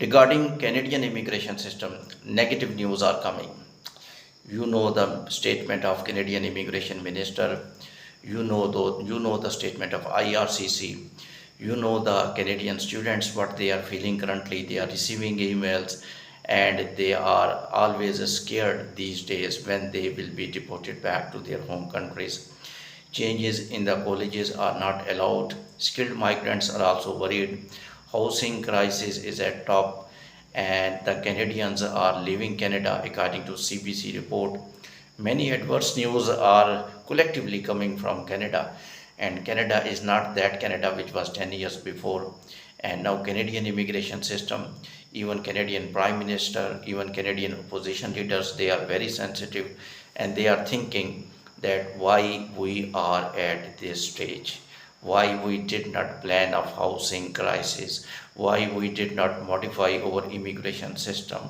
Regarding Canadian immigration system, negative news are coming. You know the statement of Canadian Immigration Minister. You know the statement of IRCC. You know the Canadian students what they are feeling currently. They are receiving emails, and they are always scared these days when they will be deported back to their home countries. Changes in the colleges are not allowed. Skilled migrants are also worried. Housing crisis is at top, and the Canadians are leaving Canada according to CBC report. Many adverse news are collectively coming from Canada, and Canada is not that Canada which was 10 years before. And now Canadian immigration system, even Canadian Prime Minister, even Canadian opposition leaders, they are very sensitive, and they are thinking that why we are at this stage, why we did not plan of housing crisis, why we did not modify our immigration system,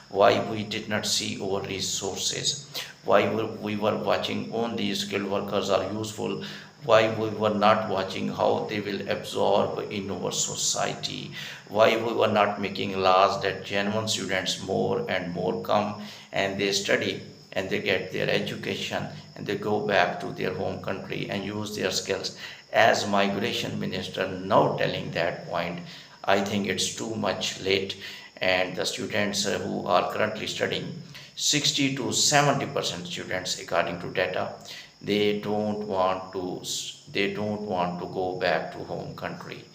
why we did not see our resources, why we were watching only skilled workers are useful, why we were not watching how they will absorb in our society, why we were not making laws that genuine students more and more come and they study and they get their education and they go back to their home country and use their skills. As migration minister now telling that point, I think it's too much late, and the students who are currently studying, 60 to 70% students according to data, they don't want to go back to home country.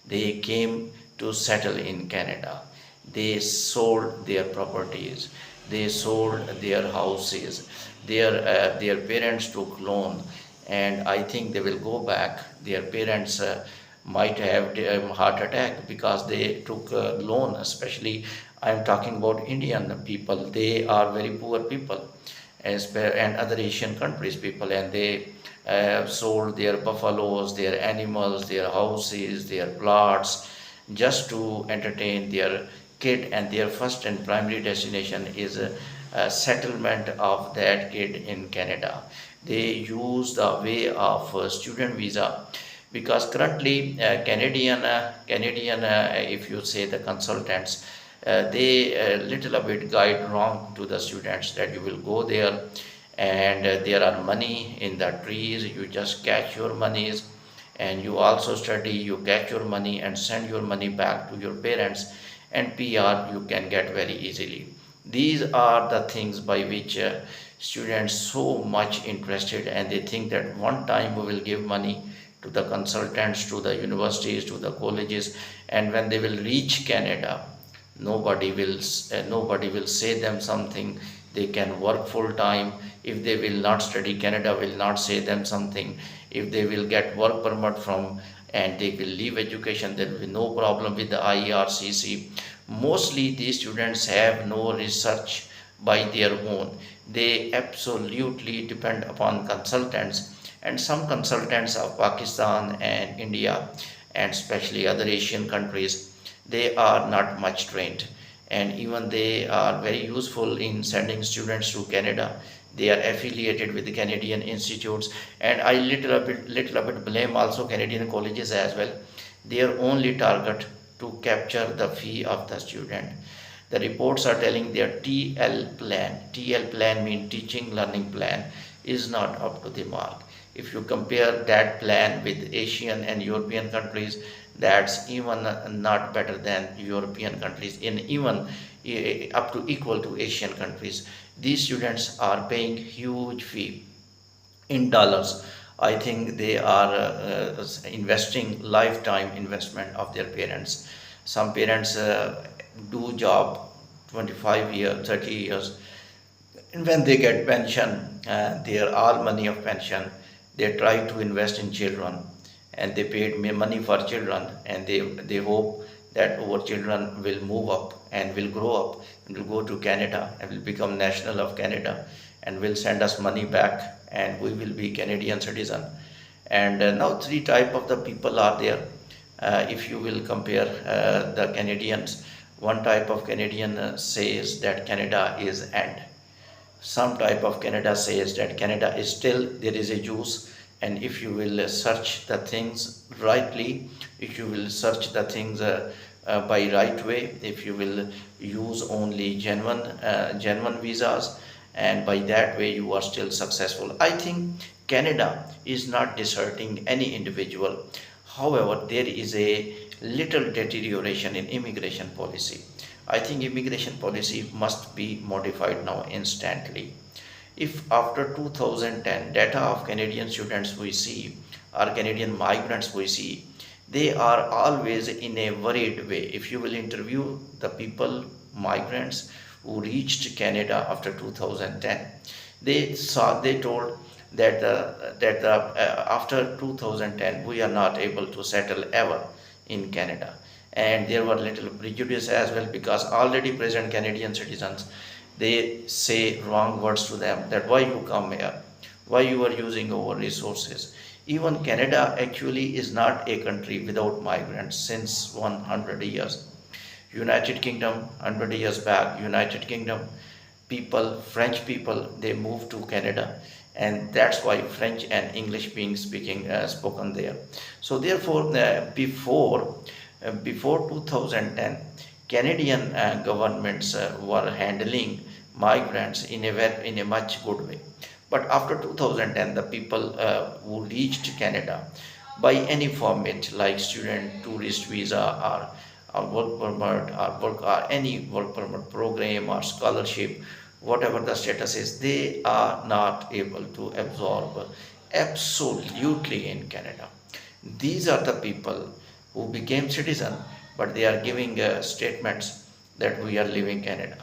They came to settle in Canada. They sold their properties, they sold their houses, their parents took loan, and I think they will go back. Their parents might have heart attack because they took a loan. Especially I am talking about Indian people, they are very poor people, and other Asian countries people, and they sold their buffaloes, their animals, their houses, their plots, just to entertain their kid, and their first and primary destination is a settlement of that kid in Canada. They use the way of student visa, because currently Canadian, if you say the consultants, they little a bit guide wrong to the students that you will go there, and there are money in the trees, you just catch your monies, and you also study, you get your money and send your money back to your parents, and PR you can get very easily. These are the things by which students so much interested, and they think that one time we will give money to the consultants, to the universities, to the colleges, and when they will reach Canada, nobody will say them something. They can work full time. If they will not study, Canada will not say them something. If they will get work permit from and they will leave education, there will be no problem with the IRCC. Mostly these students have no research by their own. They absolutely depend upon consultants, and some consultants of Pakistan and India, and especially other Asian countries, they are not much trained, and even they are very useful in sending students to Canada. They are affiliated with the Canadian institutes, and I little bit blame also Canadian colleges as well. Their only target to capture the fee of the student. The reports are telling their TL plan means teaching learning plan, is not up to the mark. If you compare that plan with Asian and European countries, that's even not better than European countries, in even up to equal to Asian countries. These students are paying huge fee in dollars. I think they are investing lifetime investment of their parents. Some parents do job 25 years, 30 years, and when they get pension, their all money of pension, they try to invest in children, and they paid money for children, and they hope that our children will move up and will grow up and will go to Canada and will become national of Canada and will send us money back, and we will be Canadian citizen. And now three type of the people are there. If you will compare the Canadians, one type of Canadian says that Canada is end. Some type of Canada says that Canada is still there is a juice, and if you will search the things rightly, if you will search the things by right way, if you will use only genuine visas, and by that way you are still successful. I think Canada is not deserting any individual. However, there is a little deterioration in immigration policy. I think immigration policy must be modified now instantly. If after 2010 data of Canadian students we see, or Canadian migrants we see, they are always in a worried way. If you will interview the people, migrants who reached Canada after 2010, they told that after 2010 we are not able to settle ever in Canada, and there were little prejudice as well, because already present Canadian citizens, they say wrong words to them, that why you come here, why you are using our resources. Even Canada actually is not a country without migrants since 100 years. United Kingdom, 100 years back, United Kingdom people, French people, they moved to Canada, and that's why French and English being spoken there. So therefore, before 2010, Canadian governments were handling migrants in a much good way. But after 2010, the people who reached Canada by any format like student, tourist visa, or work permit, or any work permit program or scholarship, whatever the status is, they are not able to absorb absolutely in Canada. These are the people who became citizen, but they are giving statements that we are leaving Canada.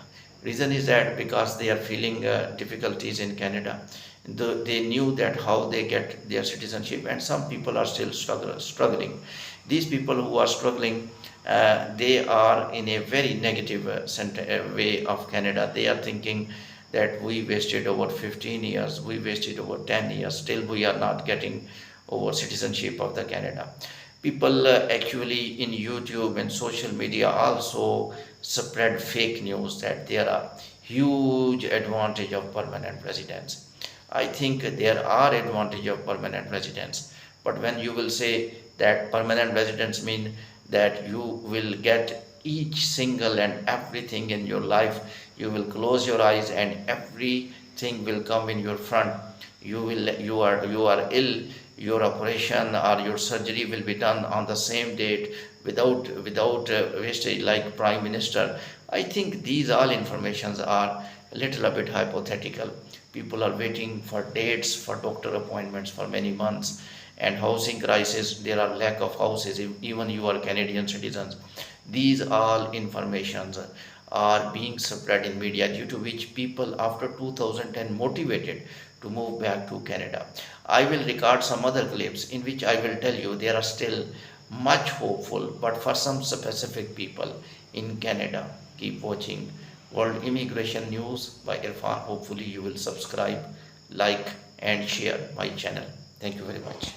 Reason is that because they are feeling difficulties in Canada. They knew that how they get their citizenship, and some people are still struggling. These people who are struggling, they are in a very negative way of Canada. They are thinking that we wasted over 15 years, we wasted over 10 years, still we are not getting over citizenship of the Canada. People actually in YouTube and social media also spread fake news that there are huge advantage of permanent residence. I think there are advantage of permanent residence, but when you will say that permanent residence mean that you will get each single and everything in your life, you will close your eyes and everything will come in your front. You are ill, your operation or your surgery will be done on the same date without wastage, like Prime Minister. I think these all informations are a little bit hypothetical. People are waiting for dates for doctor appointments for many months, and housing crisis, there are lack of houses, even you are Canadian citizens. These all informations are being spread in media, due to which people after 2010 motivated to move back to Canada. I will record some other clips in which I will tell you there are still much hopeful, but for some specific people in Canada. Keep watching World Immigration News by Irfan. Hopefully you will subscribe, like and share my channel. Thank you very much.